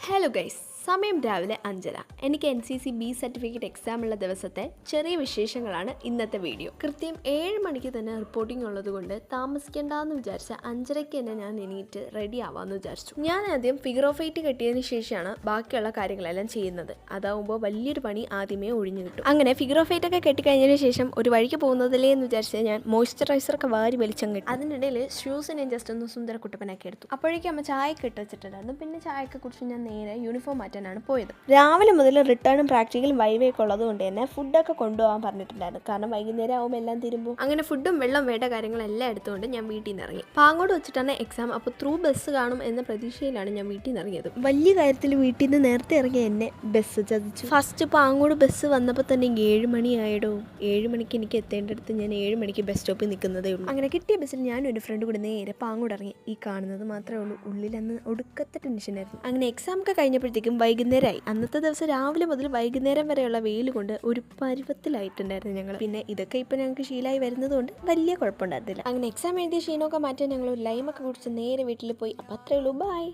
Hello guys, സമയം രാവിലെ 5:30. എനിക്ക് NCC B സർട്ടിഫിക്കറ്റ് എക്സാം ഉള്ള ദിവസത്തെ ചെറിയ വിശേഷങ്ങളാണ് ഇന്നത്തെ വീഡിയോ. കൃത്യം 7 മണിക്ക് തന്നെ റിപ്പോർട്ടിംഗ് ഉള്ളത് കൊണ്ട് താമസിക്കേണ്ടെന്ന് വിചാരിച്ച 5:30 തന്നെ ഞാൻ എണീറ്റ് റെഡി ആവാമെന്ന് വിചാരിച്ചു. ഞാൻ ആദ്യം ഫിഗർ ഓഫ് 8 കെട്ടിയതിന് ശേഷമാണ് ബാക്കിയുള്ള കാര്യങ്ങളെല്ലാം ചെയ്യുന്നത്. അതാവുമ്പോൾ വലിയൊരു പണി ആദ്യമേ ഒഴിഞ്ഞു കിട്ടും. അങ്ങനെ ഫിഗർ ഓഫ് 8 ഒക്കെ കെട്ടിക്കഴിഞ്ഞതിന് ശേഷം ഒരു വഴിക്ക് പോകുന്നതല്ലേ എന്ന് വിചാരിച്ച് ഞാൻ മോയ്സ്ചറൈസറൊക്കെ വാരി വലിച്ചം കെട്ടി. അതിനിടയിൽ ഷൂസ് ഞാൻ ജസ്റ്റ് ഒന്ന് സുന്ദര കുട്ടപ്പനാക്കി എടുത്തു. അപ്പോഴേക്കും അമ്മ ചായക്ക് ഇട്ട് വെച്ചിട്ടുണ്ടായിരുന്നു. പിന്നെ ചായയൊക്കെ കുടിച്ച് ഞാൻ നേരെ യൂണിഫോം മാറ്റാനാണ് പോയത്. രാവിലെ മുതൽ റിട്ടേണും പ്രാക്ടിക്കലും വൈവയൊക്കെ ഉള്ളത് കൊണ്ട് തന്നെ ഫുഡൊക്കെ കൊണ്ടുപോകാൻ പറഞ്ഞിട്ടുണ്ടായിരുന്നു. കാരണം വൈകുന്നേരം ആവുമ്പോൾ എല്ലാം തീരുമ്പോൾ അങ്ങനെ ഫുഡും വെള്ളം വേണ്ട കാര്യങ്ങളെല്ലാം എടുത്തുകൊണ്ട് ഞാൻ വീട്ടിൽ നിന്ന് ഇറങ്ങി. പാങ്ങോട് വെച്ചിട്ടാണ് എക്സാം. അപ്പോൾ ത്രൂ ബസ് കാണും എന്ന പ്രതീക്ഷയിലാണ് ഞാൻ വീട്ടിൽ നിന്ന് ഇറങ്ങിയത്. വലിയ കാര്യത്തിൽ വീട്ടിൽ നിന്ന് നേരത്തെ ഇറങ്ങിയ എന്നെ ബസ് ചതിച്ചു. ഫസ്റ്റ് പാങ്ങോട് ബസ് വന്നപ്പോൾ തന്നെ 7 മണിയായിടോ. 7 മണിക്ക് എനിക്ക് എത്തേണ്ടടുത്ത് ഞാൻ 7 മണിക്ക് ബസ് സ്റ്റോപ്പിൽ നിൽക്കുന്നതേ ഉള്ളൂ. അങ്ങനെ കിട്ടിയ ബസ്സിൽ ഞാനും ഒരു ഫ്രണ്ട് കൂടി നേരെ പാങ്ങോട് ഇറങ്ങി. ഈ കാണുന്നത് മാത്രമേ ഉള്ളൂ. ഉള്ളിലന്ന് ഒടുക്കത്തെ ടെൻഷനായിരുന്നു. അങ്ങനെ എക്സാം ഒക്കെ കഴിഞ്ഞപ്പോഴത്തേക്കും വൈകുന്നേരമായി. അന്നത്തെ ദിവസം രാവിലെ മുതൽ വൈകുന്നേരം വരെയുള്ള വെയിൽ കൊണ്ട് ഒരു പരുവത്തിലായിട്ടുണ്ടായിരുന്നു ഞങ്ങൾ. പിന്നെ ഇതൊക്കെ ഇപ്പം ഞങ്ങൾക്ക് ശീലമായി വരുന്നത് കൊണ്ട് വലിയ കുഴപ്പമുണ്ടായിരുന്നില്ല. അങ്ങനെ എക്സാം എഴുതിയ ക്ഷീണമൊക്കെ മാറ്റാൻ ഞങ്ങൾ ഒരു ലൈമൊക്കെ കുടിച്ച് നേരെ വീട്ടിൽ പോയി. അപ്പം അത്രേ ഉള്ളൂ. ബൈ.